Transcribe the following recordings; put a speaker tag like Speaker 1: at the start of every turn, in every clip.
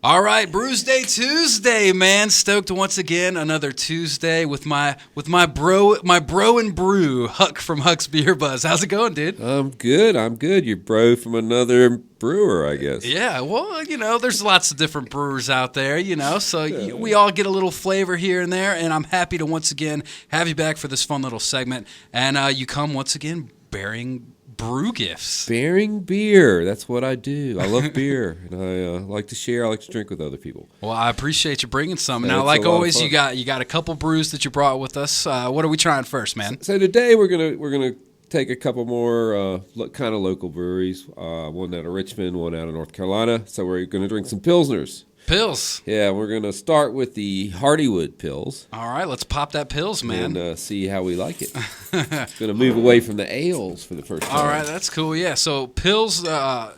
Speaker 1: All right, Brewsday Tuesday, man. Stoked once again, another Tuesday with my bro and brew, Huck from Huck's Beer Buzz. How's it going, dude?
Speaker 2: I'm good. You're bro from another brewer, I guess.
Speaker 1: Yeah, well, there's lots of different brewers out there, so we all get a little flavor here and there, and I'm happy to once again have you back for this fun little segment. And you come once again bearing brew gifts.
Speaker 2: Bearing beer. That's what I do. I love beer, and I like to share. I like to drink with other people.
Speaker 1: Well, I appreciate you bringing some. Now, like always, you got a couple brews that you brought with us. What are we trying first, man?
Speaker 2: So today we're gonna take a couple more kind of local breweries. One out of Richmond, one out of North Carolina. So we're gonna drink some Pilsners.
Speaker 1: Pils.
Speaker 2: Yeah, we're going to start with the Hardywood Pils.
Speaker 1: All right, let's pop that Pils, man.
Speaker 2: And see how we like it. Going to move away from the ales for the first time.
Speaker 1: All right, that's cool, yeah. So Pils,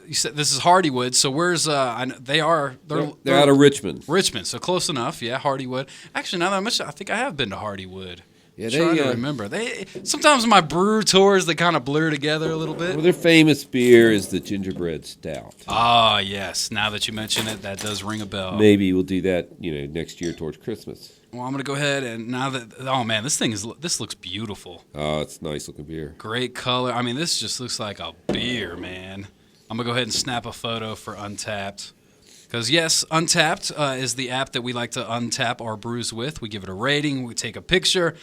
Speaker 1: you said this is Hardywood, so where's, they're
Speaker 2: out of Richmond.
Speaker 1: Richmond, so close enough, yeah, Hardywood. Actually, now that I mention, I think I have been to Hardywood.
Speaker 2: Yeah,
Speaker 1: trying to remember. Sometimes my brew tours, they kind of blur together a little bit.
Speaker 2: Well, their famous beer is the gingerbread stout.
Speaker 1: Oh, yes. Now that you mention it, that does ring a bell.
Speaker 2: Maybe we'll do that, next year towards Christmas.
Speaker 1: Well, I'm going to go ahead and oh man, this looks beautiful.
Speaker 2: Oh, it's nice looking beer.
Speaker 1: Great color. I mean, this just looks like a beer, man. I'm going to go ahead and snap a photo for Untapped. Because, yes, Untapped is the app that we like to untap our brews with. We give it a rating. We take a picture,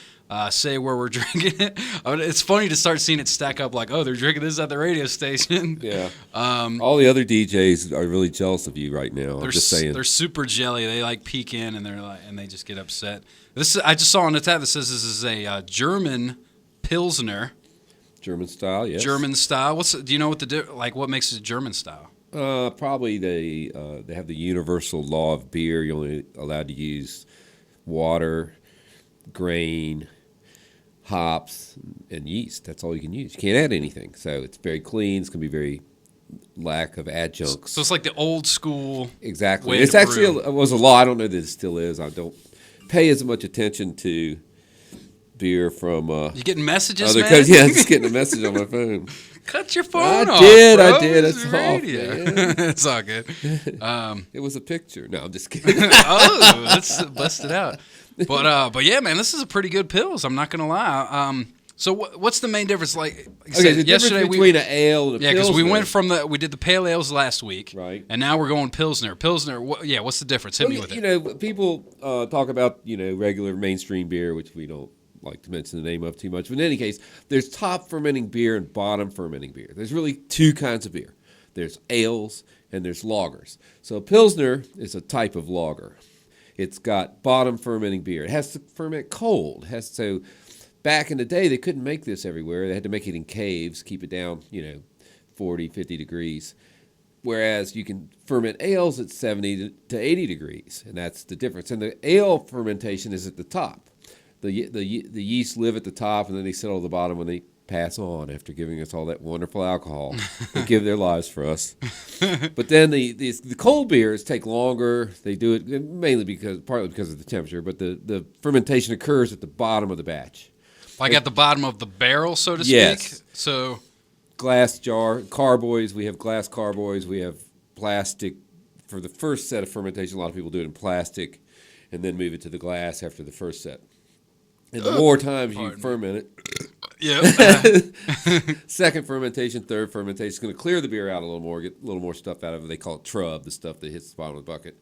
Speaker 1: say where we're drinking it. It's funny to start seeing it stack up like, oh, they're drinking this at the radio station.
Speaker 2: Yeah. All the other DJs are really jealous of you right now. I'm just saying.
Speaker 1: They're super jelly. They peek in and they just get upset. I just saw on the tab that says this is a German Pilsner.
Speaker 2: German style, yes.
Speaker 1: German style. Do you know what makes it a German style?
Speaker 2: Probably they have the universal law of beer. You're only allowed to use water, grain, hops, and yeast. That's all you can use. You can't add anything. So it's very clean. It's going to be very lack of adjuncts.
Speaker 1: So it's like the old school.
Speaker 2: Exactly. It's actually was a law. I don't know that it still is. I don't pay as much attention to beer from.
Speaker 1: You getting messages,
Speaker 2: other
Speaker 1: man?
Speaker 2: Yeah, just getting a message on my phone.
Speaker 1: Cut your phone off,
Speaker 2: I
Speaker 1: bro.
Speaker 2: did. It's off, man.
Speaker 1: It's all good.
Speaker 2: It was a picture. No, I'm just kidding.
Speaker 1: Oh, let's bust it out. But yeah, man, this is a pretty good Pils. I'm not gonna lie. So what's the main difference? Like
Speaker 2: the difference between an ale and a Pilsner.
Speaker 1: Yeah, because we did the pale ales last week,
Speaker 2: right?
Speaker 1: And now we're going Pilsner. What's the difference? Hit me with it.
Speaker 2: People talk about regular mainstream beer, which we don't like to mention the name of too much. But in any case, there's top fermenting beer and bottom fermenting beer. There's really two kinds of beer. There's ales and there's lagers. So a Pilsner is a type of lager. It's got bottom fermenting beer. It has to ferment cold. So back in the day, they couldn't make this everywhere. They had to make it in caves, keep it down, 40, 50 degrees. Whereas you can ferment ales at 70 to 80 degrees, and that's the difference. And the ale fermentation is at the top. The yeast live at the top, and then they settle at the bottom when they pass on after giving us all that wonderful alcohol. They give their lives for us. But then the cold beers take longer. They do it partly because of the temperature, but the fermentation occurs at the bottom of the batch.
Speaker 1: Like at the bottom of the barrel, so to speak?
Speaker 2: Yes.
Speaker 1: So
Speaker 2: glass jar, carboys, we have glass carboys, we have plastic. For the first set of fermentation, a lot of people do it in plastic and then move it to the glass after the first set. And the more times you ferment it, second fermentation, third fermentation is going to clear the beer out a little more, get a little more stuff out of it. They call it trub, the stuff that hits the bottom of the bucket,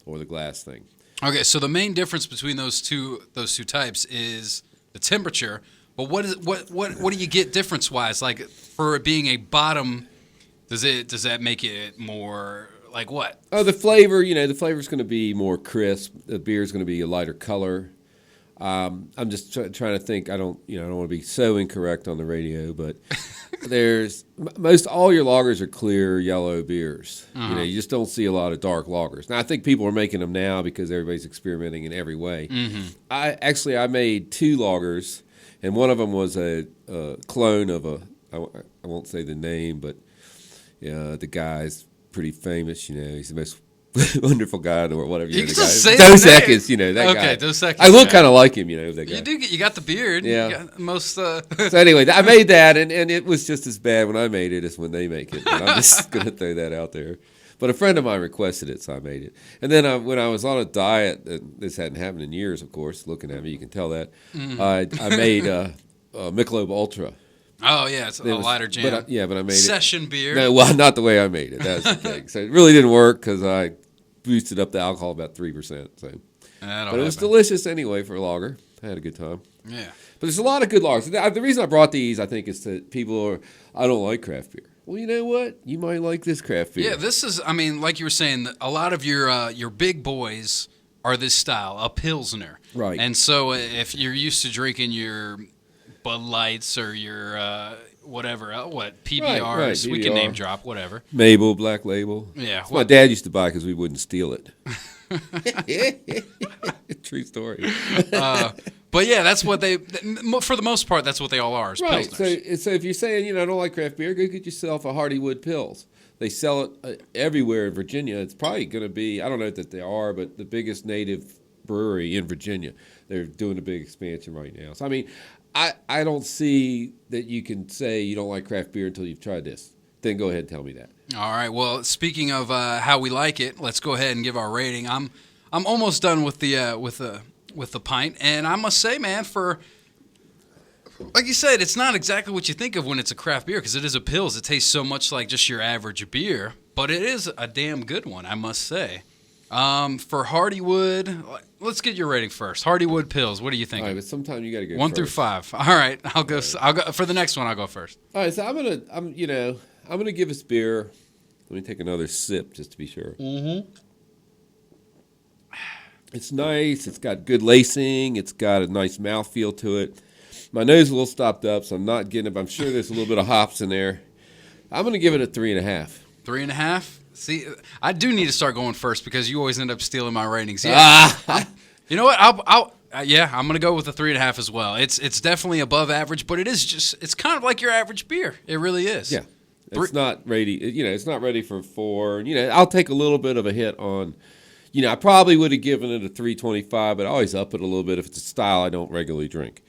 Speaker 2: or the glass thing.
Speaker 1: Okay, so the main difference between those two types is the temperature. But what do you get difference wise? Like for it being a bottom, does that make it more like what?
Speaker 2: Oh, the flavor. The flavor is going to be more crisp. The beer is going to be a lighter color. I'm just trying to think. I don't want to be so incorrect on the radio, but there's most all your lagers are clear yellow beers.
Speaker 1: Uh-huh.
Speaker 2: You just don't see a lot of dark lagers. Now I think people are making them now because everybody's experimenting in every way.
Speaker 1: Mm-hmm.
Speaker 2: I made two lagers, and one of them was a clone of I won't say the name, but the guy's pretty famous. He's the most wonderful guy in the world, whatever.
Speaker 1: You
Speaker 2: know,
Speaker 1: can
Speaker 2: the
Speaker 1: just
Speaker 2: guy.
Speaker 1: say
Speaker 2: Dos
Speaker 1: the name.
Speaker 2: Equis, that guy.
Speaker 1: Okay, Dos Equis.
Speaker 2: I look kind of like him, that guy.
Speaker 1: You got the beard.
Speaker 2: Yeah.
Speaker 1: You got most.
Speaker 2: So anyway, I made that, and it was just as bad when I made it as when they make it. And I'm just going to throw that out there. But a friend of mine requested it, so I made it. And then when I was on a diet, and this hadn't happened in years, of course. Looking at me, you can tell that. I made Michelob Ultra.
Speaker 1: Oh yeah, it's a lighter jam.
Speaker 2: But I made
Speaker 1: Session beer.
Speaker 2: No, well, not the way I made it. That's the thing. So it really didn't work because I boosted up the alcohol about 3%. So, but it was delicious anyway for a lager. I had a good time.
Speaker 1: Yeah.
Speaker 2: But there's a lot of good lagers. The reason I brought these, I think, is that I don't like craft beer. Well, you know what? You might like this craft beer.
Speaker 1: Yeah, this is, I mean, like you were saying, a lot of your big boys are this style, a Pilsner.
Speaker 2: Right.
Speaker 1: And so if you're used to drinking your Bud Lights or your whatever, PBRs,
Speaker 2: right,
Speaker 1: we can
Speaker 2: PBR.
Speaker 1: name drop, whatever.
Speaker 2: Mabel, Black Label.
Speaker 1: Yeah.
Speaker 2: My dad used to buy because we wouldn't steal it. True story.
Speaker 1: But yeah, that's what for the most part, that's what they all are, is
Speaker 2: Right.
Speaker 1: Pilsners.
Speaker 2: So if you're saying, I don't like craft beer, go get yourself a Hardywood Pils. They sell it everywhere in Virginia. It's probably going to be, I don't know that they are, but the biggest native brewery in Virginia. They're doing a big expansion right now. So, I mean, I don't see that you can say you don't like craft beer until you've tried this. Then go ahead and tell me that.
Speaker 1: All right. Well, speaking of how we like it, let's go ahead and give our rating. I'm almost done with the pint, and I must say, man, like you said, it's not exactly what you think of when it's a craft beer because it is a Pils. It tastes so much like just your average beer, but it is a damn good one, I must say. For Hardywood, let's get your rating first. Hardywood Pils, what do you think?
Speaker 2: All right, but sometimes you got to go
Speaker 1: 1
Speaker 2: first.
Speaker 1: through 5. All right, I'll go for the next one. I'll go first.
Speaker 2: All right, so I'm gonna give this beer. Let me take another sip just to be sure.
Speaker 1: Mm-hmm.
Speaker 2: It's nice. It's got good lacing. It's got a nice mouthfeel to it. My nose is a little stopped up, so I'm not getting it. I'm sure there's a little bit of hops in there. I'm going to give it a 3.5.
Speaker 1: 3.5? See, I do need to start going first because you always end up stealing my ratings. Yeah. You know what? I'm going to go with a 3.5 as well. It's definitely above average, but it's kind of like your average beer. It really is.
Speaker 2: Yeah. It's not ready. It's not ready for 4. I'll take a little bit of a hit on. I probably would have given it a 3.25, but I always up it a little bit if it's a style I don't regularly drink.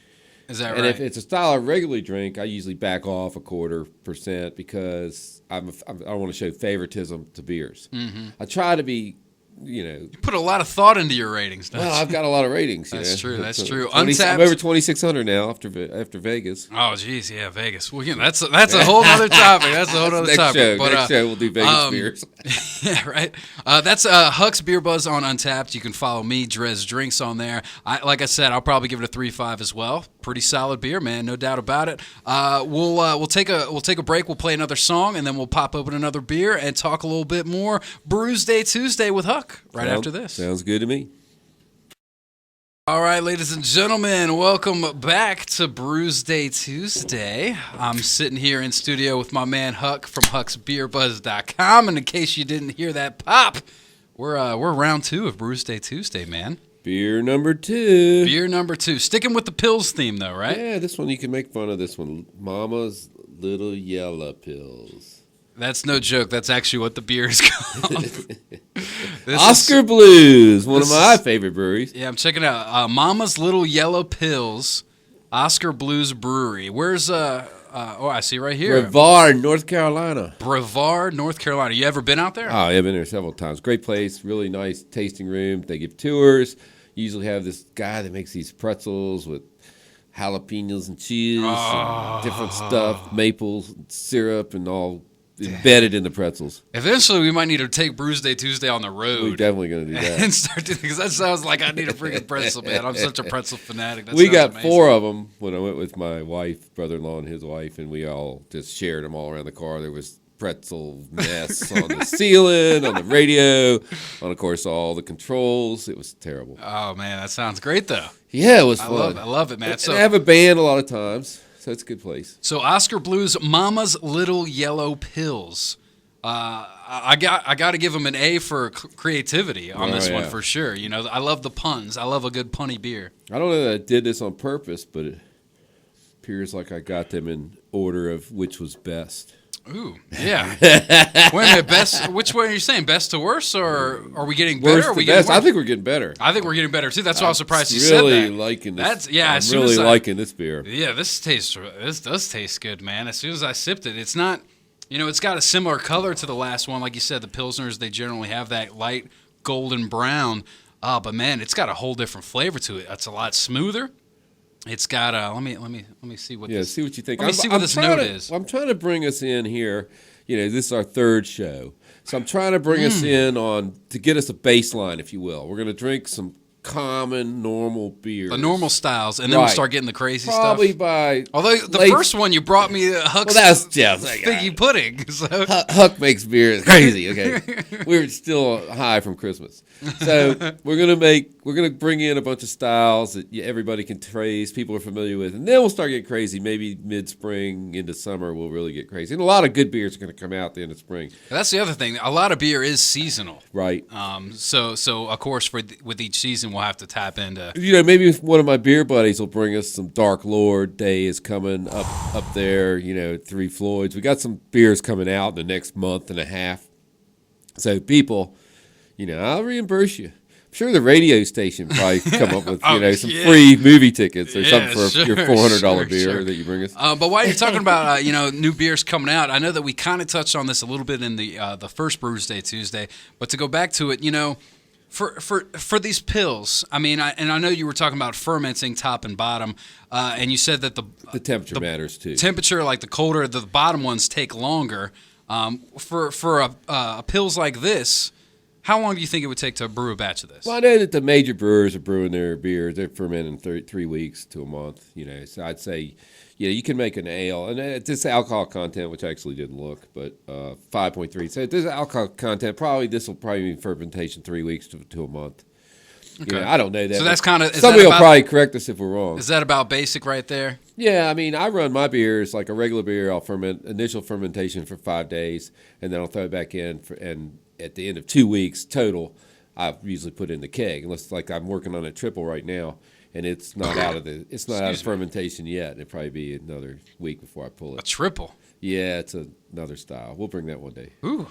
Speaker 1: Is that right?
Speaker 2: And if it's a style I regularly drink, I usually back off 0.25% because I don't want to show favoritism to beers.
Speaker 1: Mm-hmm.
Speaker 2: I try to be,
Speaker 1: You put a lot of thought into your ratings, don't you?
Speaker 2: I've got a lot of ratings.
Speaker 1: That's true. That's true.
Speaker 2: Untapped. I'm over 2,600 now after Vegas.
Speaker 1: Oh, geez, yeah, Vegas. Well, that's a whole other topic. That's a whole other topic.
Speaker 2: Next show we'll do Vegas beers.
Speaker 1: Yeah, right. That's Huck's Beer Buzz on Untapped. You can follow me, DreZ Drinks, on there. Like I said, I'll probably give it a 3.5 as well. Pretty solid beer, man, no doubt about it. We'll take a break. We'll play another song, and then we'll pop open another beer and talk a little bit more Brewsday Tuesday with Huck after this.
Speaker 2: Sounds good to me.
Speaker 1: All right, ladies and gentlemen, welcome back to Brewsday Tuesday. I'm sitting here in studio with my man Huck from HucksBeerBuzz.com, and in case you didn't hear that pop, we're round 2 of Brewsday Tuesday, man.
Speaker 2: Beer number 2.
Speaker 1: Beer number 2. Sticking with the Pils theme, though, right?
Speaker 2: Yeah, this one you can make fun of. This one, Mama's Little Yellow Pills.
Speaker 1: That's no joke. That's actually what the beer is called.
Speaker 2: Oscar Blues, one of my favorite breweries.
Speaker 1: Yeah, I'm checking it out. Mama's Little Yellow Pills, Oscar Blues Brewery. Where's I see right here.
Speaker 2: Brevard, North Carolina.
Speaker 1: Brevard, North Carolina. You ever been out there?
Speaker 2: Oh, yeah, I've been there several times. Great place, really nice tasting room. They give tours. You usually have this guy that makes these pretzels with jalapenos and cheese and different stuff, maple syrup and all embedded in the pretzels.
Speaker 1: Eventually, we might need to take Brewsday Tuesday on the road.
Speaker 2: We're definitely going to do that.
Speaker 1: And start doing, because that sounds like I need a freaking pretzel, man. I'm such a pretzel fanatic.
Speaker 2: We got amazing. 4 of them when I went with my wife, brother-in-law, and his wife, and we all just shared them all around the car. There was pretzel mess on the ceiling, on the radio, on, of course, all the controls. It was terrible.
Speaker 1: Oh, man, that sounds great, though.
Speaker 2: Yeah, it was fun.
Speaker 1: I love it, man.
Speaker 2: And they have a band a lot of times. So it's a good place.
Speaker 1: So Oscar Blues, Mama's Little Yellow Pills. I got to give them an A for creativity on this one for sure. I love the puns. I love a good punny beer.
Speaker 2: I don't know that I did this on purpose, but it appears like I got them in order of which was best.
Speaker 1: Ooh, yeah. Wait a minute, best. Which way are you saying? Best to worse, or are we getting better?
Speaker 2: Worst
Speaker 1: or are we
Speaker 2: to
Speaker 1: getting
Speaker 2: best. I think we're getting better.
Speaker 1: I think we're getting better too. That's why I was surprised you said that.
Speaker 2: Really liking this. I'm really liking this beer.
Speaker 1: Yeah, this does taste good, man. As soon as I sipped it, it's not You know, it's got a similar color to the last one. Like you said, the Pilsners, they generally have that light golden brown. But man, it's got a whole different flavor to it. It's a lot smoother. It's got let me see what
Speaker 2: see what you think.
Speaker 1: Let me see what this note is.
Speaker 2: I'm trying to bring us in here. You know, this is our third show. So I'm trying to bring us in to get us a baseline, if you will. We're going to drink some common, normal beers.
Speaker 1: The normal styles, and then we'll start getting the crazy
Speaker 2: Probably
Speaker 1: stuff.
Speaker 2: Although
Speaker 1: the first one you brought me Huck's figgy pudding. So.
Speaker 2: Huck makes beer crazy. Okay, we were still high from Christmas, so we're gonna bring in a bunch of styles that everybody can trace, people are familiar with, and then we'll start getting crazy. Maybe mid-spring into summer we'll really get crazy, and a lot of good beers are going to come out at the end of spring.
Speaker 1: That's the other thing. A lot of beer is seasonal,
Speaker 2: right?
Speaker 1: So of course with each season we'll have to tap into.
Speaker 2: You know, maybe one of my beer buddies will bring us some Dark Lord Day is coming up there. You know, Three Floyds. We got some beers coming out in the next month and a half. So people, you know, I'll reimburse you. I'm sure the radio station probably come up with some free movie tickets or something for your $400 beer that you bring us.
Speaker 1: But while you're talking about new beers coming out, I know that we kind of touched on this a little bit in the first Brewsday Tuesday, but to go back to it, you know. For these pills, I mean, I know you were talking about fermenting top and bottom, and you said that the
Speaker 2: temperature matters too.
Speaker 1: Temperature, like the colder, the bottom ones take longer. For a pills like this, how long do you think it would take to brew a batch of this?
Speaker 2: Well, I know that the major brewers are brewing their beers. They're fermenting 3 weeks to a month. You know, so I'd say, you can make an ale, and this alcohol content, which I actually didn't look, but 5.3. So there's alcohol content. This will probably be fermentation 3 weeks to a month. Okay. You know, I don't know that.
Speaker 1: So that's kind of
Speaker 2: somebody will probably correct us if we're wrong.
Speaker 1: Is that about basic right there?
Speaker 2: Yeah, I mean, I run my beers like a regular beer. I'll ferment initial fermentation for 5 days, and then I'll throw it back in and at the end of 2 weeks total, I usually put in the keg. Unless like I'm working on a triple right now, and it's not out of fermentation yet. It'll probably be another week before I pull it.
Speaker 1: A triple.
Speaker 2: Yeah, it's another style. We'll bring that one day.
Speaker 1: Ooh,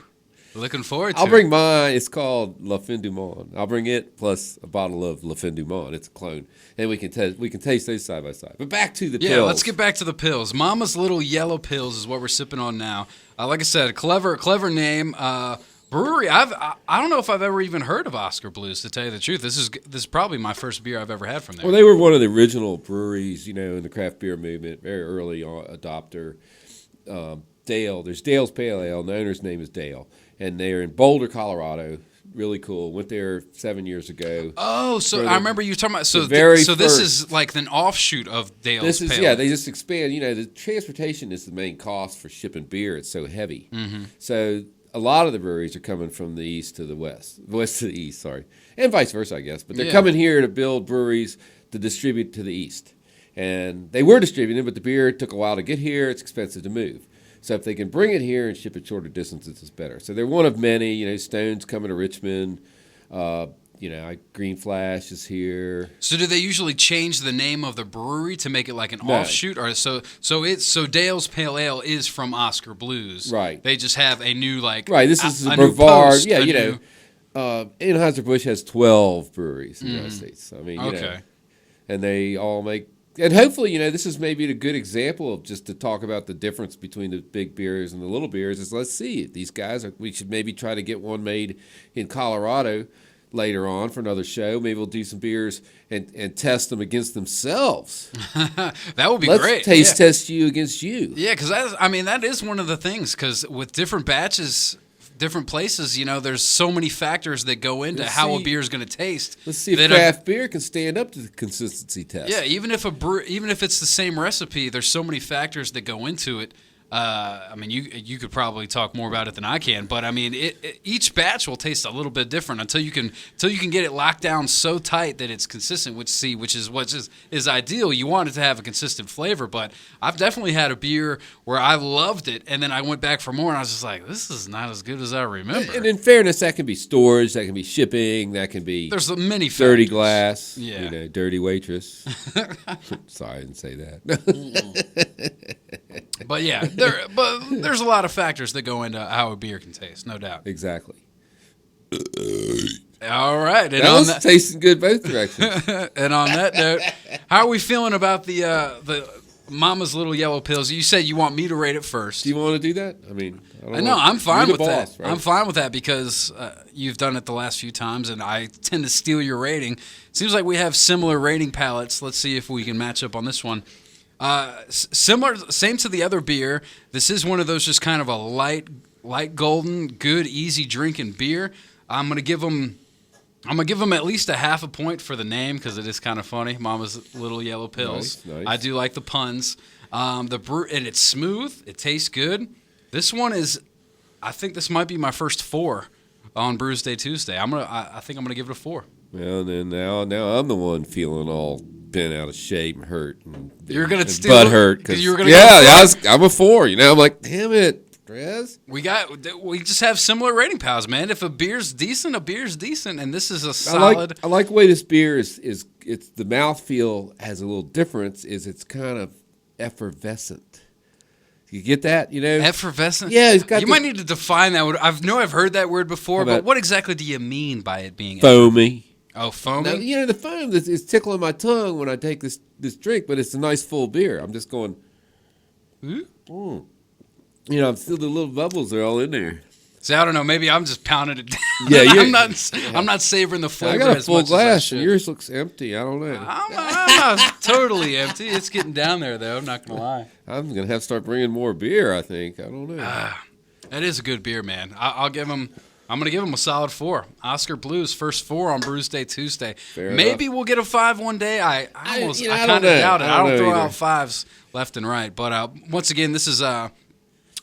Speaker 1: looking forward to it.
Speaker 2: I'll bring mine. It's called La Fin du Monde. I'll bring it plus a bottle of La Fin du Monde. It's a clone, and we can taste those side by side. But back to the pills.
Speaker 1: Yeah, let's get back to the pills. Mama's Little Yellow Pills is what we're sipping on now. Like I said, clever name. Brewery. I don't know if I've ever even heard of Oscar Blues, to tell you the truth. This is probably my first beer I've ever had from there.
Speaker 2: Well, they were one of the original breweries, in the craft beer movement, very early adopter. Dale, there's Dale's Pale Ale, and the owner's name is Dale, and they're in Boulder, Colorado. Really cool. Went there 7 years ago.
Speaker 1: Oh, so I remember you talking about this is like an offshoot of Dale's Pale Ale.
Speaker 2: Yeah, they just expand. The transportation is the main cost for shipping beer. It's so heavy. Mm-hmm. So a lot of the breweries are coming from the east to the west to the east, sorry, and vice versa, I guess. But they're coming here to build breweries to distribute to the east. And they were distributing, but the beer took a while to get here. It's expensive to move. So if they can bring it here and ship it shorter distances, it's better. So they're one of many. Stone's coming to Richmond. Green Flash is here.
Speaker 1: So do they usually change the name of the brewery to make it like an offshoot, or so Dale's Pale Ale is from Oscar Blues,
Speaker 2: right?
Speaker 1: They just have a new
Speaker 2: right. This is a Brevard. Anheuser-Busch has 12 breweries in the United States. I mean, and they all make. And hopefully, this is maybe a good example of just to talk about the difference between the big beers and the little beers. Is let's see these guys. We should maybe try to get one made in Colorado later on for another show. Maybe we'll do some beers and test them against themselves.
Speaker 1: That would be
Speaker 2: great.
Speaker 1: Let's
Speaker 2: taste test you against you.
Speaker 1: Yeah, because that is one of the things. Because with different batches, different places, there's so many factors that go into how a beer is going to taste.
Speaker 2: Let's see if craft beer can stand up to the consistency test.
Speaker 1: Yeah, even if it's the same recipe, there's so many factors that go into it. You could probably talk more about it than I can, but each batch will taste a little bit different until you can get it locked down so tight that it's consistent. Which is what is ideal. You want it to have a consistent flavor, but I've definitely had a beer where I loved it, and then I went back for more, and I was just like, this is not as good as I remember.
Speaker 2: And in fairness, that can be storage, that can be shipping, that can be
Speaker 1: there's many
Speaker 2: dirty
Speaker 1: factors.
Speaker 2: Glass,
Speaker 1: yeah,
Speaker 2: dirty waitress. Sorry, I didn't say that.
Speaker 1: But yeah, there's a lot of factors that go into how a beer can taste, no doubt.
Speaker 2: Exactly.
Speaker 1: All right, and
Speaker 2: that tasting good both directions.
Speaker 1: And on that note, how are we feeling about the Mama's Little Yellow Pills. You said you want me to rate it first.
Speaker 2: Do you want to do that? I mean, I don't
Speaker 1: No,
Speaker 2: know.
Speaker 1: I'm fine
Speaker 2: You're
Speaker 1: with
Speaker 2: the boss,
Speaker 1: that.
Speaker 2: right?
Speaker 1: I'm fine with that because you've done it the last few times, and I tend to steal your rating. Seems like we have similar rating palettes. Let's see if we can match up on this one. Similar, same to the other beer. This is one of those just kind of a light golden, good, easy drinking beer. I'm gonna give them at least a half a point for the name because it is kind of funny. Mama's Little Yellow Pills.
Speaker 2: Nice.
Speaker 1: I do like the puns. The brew, and it's smooth. It tastes good. This one is, I think this might be my first 4 on Brewsday Tuesday. I think I'm gonna give it a 4.
Speaker 2: Well, then now I'm the one feeling all bent out of shape and hurt. And,
Speaker 1: You're gonna
Speaker 2: and
Speaker 1: steal
Speaker 2: butt hurt
Speaker 1: because you were gonna.
Speaker 2: I'm a 4. You know, I'm like, damn it, DreZ.
Speaker 1: We just have similar rating pals, man. If a beer's decent, and this is a solid.
Speaker 2: I like the way this beer is it's the mouthfeel has a little difference. It's kind of effervescent. You get that? You know,
Speaker 1: Effervescent.
Speaker 2: Yeah, it's got.
Speaker 1: You might need to define that word. I've heard that word before, but what exactly do you mean by it being
Speaker 2: foamy?
Speaker 1: Oh, foamy.
Speaker 2: Now, you know, the foam is tickling my tongue when I take this drink, but it's a nice full beer. I'm just going. You know, I'm still the little bubbles are all in there.
Speaker 1: See, I don't know. Maybe I'm just pounding it down.
Speaker 2: Yeah,
Speaker 1: I'm not savoring the flavor.
Speaker 2: I got a
Speaker 1: as
Speaker 2: full
Speaker 1: much
Speaker 2: glass,
Speaker 1: as I should.
Speaker 2: and yours looks empty. I don't know.
Speaker 1: I'm not totally empty. It's getting down there, though. I'm not gonna lie.
Speaker 2: I'm gonna have to start bringing more beer. I think. I don't know.
Speaker 1: That is a good beer, man. I'm gonna give him a solid 4. Oscar Blues, first 4 on Brewsday Tuesday. Maybe we'll get a 5 one day. I kind of doubt it. I don't throw out 5s left and right. But once again, this is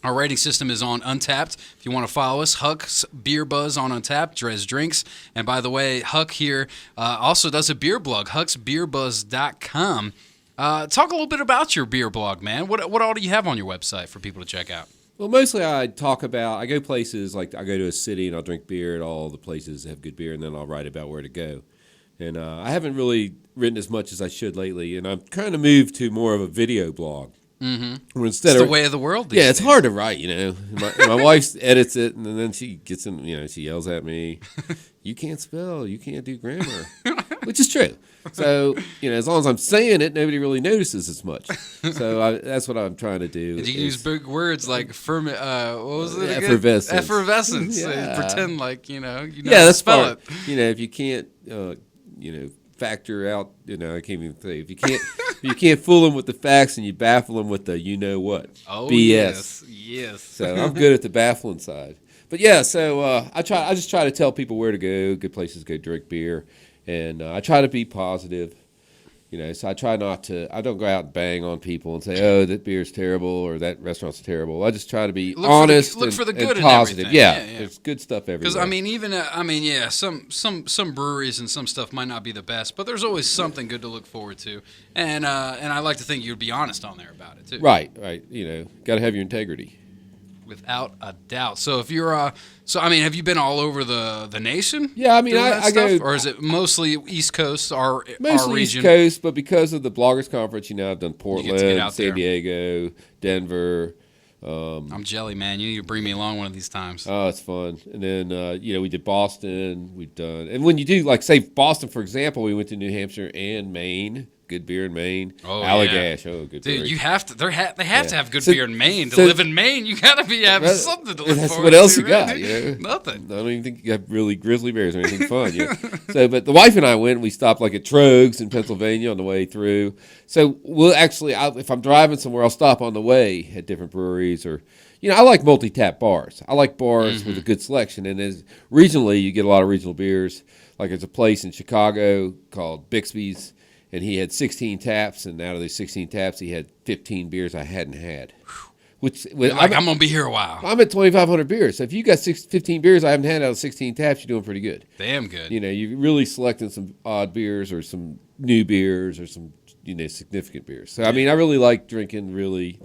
Speaker 1: our rating system is on Untapped. If you want to follow us, Huck's Beer Buzz on Untapped, DreZ Drinks. And by the way, Huck here also does a beer blog, hucksbeerbuzz.com. Talk a little bit about your beer blog, man. What all do you have on your website for people to check out?
Speaker 2: Well, mostly I go places, like I go to a city and I'll drink beer at all the places that have good beer, and then I'll write about where to go. And I haven't really written as much as I should lately, and I've kind of moved to more of a video blog.
Speaker 1: Mm-hmm. It's the way of the world these
Speaker 2: it's
Speaker 1: days.
Speaker 2: hard to write, you know. My wife edits it, and then she gets in, you know, she yells at me, "You can't spell, you can't do grammar," which is true. So, you know, as long as I'm saying it, nobody really notices as much. So that's what I'm trying to do.
Speaker 1: Did you use big words like what was it again?
Speaker 2: Effervescence.
Speaker 1: Effervescence.
Speaker 2: Yeah.
Speaker 1: Pretend like you know
Speaker 2: that's
Speaker 1: spell
Speaker 2: it. You know, if you can't, you know, factor out, you know, I can't even say if you can't fool them with the facts and you baffle them with the you know what BS.
Speaker 1: Yes.
Speaker 2: So I'm good at the baffling side. But yeah, so I just try to tell people where to go, good places to go drink beer, and I try to be positive. You know, so I try not to. I don't go out and bang on people and say, "Oh, that beer's terrible" or "That restaurant's terrible." I just try to be honest
Speaker 1: look for the good
Speaker 2: and
Speaker 1: in
Speaker 2: positive.
Speaker 1: everything. Yeah,
Speaker 2: there's good stuff everywhere.
Speaker 1: Because I mean, even some breweries and some stuff might not be the best, but there's always something good to look forward to, and I like to think you'd be honest on there about it too.
Speaker 2: Right. You know, got to have your integrity.
Speaker 1: Without a doubt. So if you're, have you been all over the nation?
Speaker 2: Yeah, I mean, I go,
Speaker 1: or is it mostly East Coast, our
Speaker 2: mostly
Speaker 1: region?
Speaker 2: East Coast, but because of the Bloggers Conference, you know, I've done
Speaker 1: get
Speaker 2: Portland,
Speaker 1: to get out
Speaker 2: San
Speaker 1: there.
Speaker 2: Diego, Denver.
Speaker 1: I'm jelly, man. You need to bring me along one of these times.
Speaker 2: Oh, it's fun. And then, you know, we did Boston. We've done, and when you do, like, say, Boston, for example, we went to New Hampshire and Maine. Good beer in Maine.
Speaker 1: Oh,
Speaker 2: Allagash.
Speaker 1: yeah.
Speaker 2: Oh, good
Speaker 1: Dude,
Speaker 2: beer.
Speaker 1: you have to. They have to have good beer in Maine. To
Speaker 2: so-
Speaker 1: live in Maine, you got to be having something to look
Speaker 2: That's
Speaker 1: forward
Speaker 2: what else
Speaker 1: to,
Speaker 2: you got,
Speaker 1: right?
Speaker 2: you know?
Speaker 1: Nothing.
Speaker 2: I don't even think you have really grizzly bears or anything fun. You know? So, but the wife and I went. We stopped like at Trogs in Pennsylvania on the way through. So we'll actually, if I'm driving somewhere, I'll stop on the way at different breweries or. You know, I like multi-tap bars. I like bars with a good selection. And as regionally, you get a lot of regional beers. Like there's a place in Chicago called Bixby's, and he had 16 taps, and out of those 16 taps, he had 15 beers I hadn't had. Which
Speaker 1: I'm going to be here a while.
Speaker 2: I'm at 2,500 beers. So if you got 15 beers I haven't had out of 16 taps, you're doing pretty good.
Speaker 1: Damn good.
Speaker 2: You know, you're really selecting some odd beers or some new beers or some, you know, significant beers. So, I mean, I really like drinking really...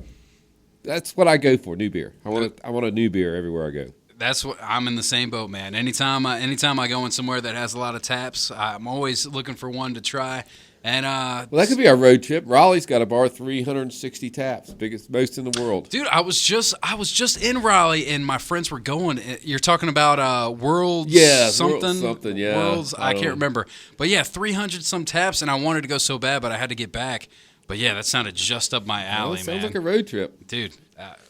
Speaker 2: That's what I go for, new beer. I want a new beer everywhere I go.
Speaker 1: That's what I'm in the same boat, man. Anytime I go in somewhere that has a lot of taps, I'm always looking for one to try. And
Speaker 2: well, that could be our road trip. Raleigh's got a bar 360 taps, most in the world.
Speaker 1: Dude, I was just in Raleigh, and my friends were going. You're talking about Worlds,
Speaker 2: something, yeah.
Speaker 1: Worlds, I can't remember, but yeah, 300 some taps, and I wanted to go so bad, but I had to get back. But yeah, that sounded just up my alley,
Speaker 2: Well, sounds
Speaker 1: man.
Speaker 2: like a road trip.
Speaker 1: Dude,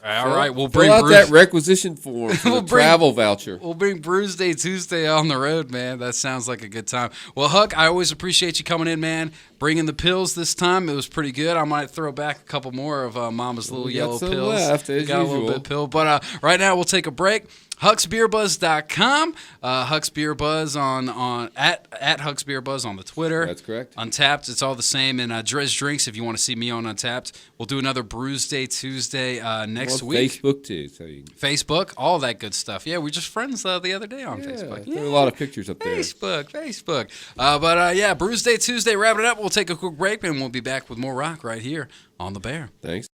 Speaker 1: all right, we'll
Speaker 2: Fill
Speaker 1: bring
Speaker 2: out that requisition form for
Speaker 1: We'll
Speaker 2: the
Speaker 1: bring-
Speaker 2: travel voucher.
Speaker 1: We'll bring Brewsday Tuesday on the road, man. That sounds like a good time. Well, Huck, I always appreciate you coming in, man. Bringing the pills this time. It was pretty good. I might throw back a couple more of Mama's little
Speaker 2: We got
Speaker 1: yellow
Speaker 2: some
Speaker 1: pills.
Speaker 2: left, as
Speaker 1: got a little
Speaker 2: usual.
Speaker 1: bit pill. But right now, we'll take a break. HucksBeerBuzz.com. Huck's Beer Buzz on at Huck's Beer Buzz on the Twitter.
Speaker 2: That's correct.
Speaker 1: Untapped, it's all the same. And DreZ Drinks, if you want to see me on Untapped. We'll do another Brewsday Tuesday next week.
Speaker 2: Facebook too. So you
Speaker 1: Facebook, all that good stuff. Yeah, we were just friends the other day on Facebook.
Speaker 2: there are a lot of pictures up there.
Speaker 1: Facebook. But yeah, Brewsday Tuesday, wrapping it up. We'll take a quick break and we'll be back with more rock right here on The Bear.
Speaker 2: Thanks.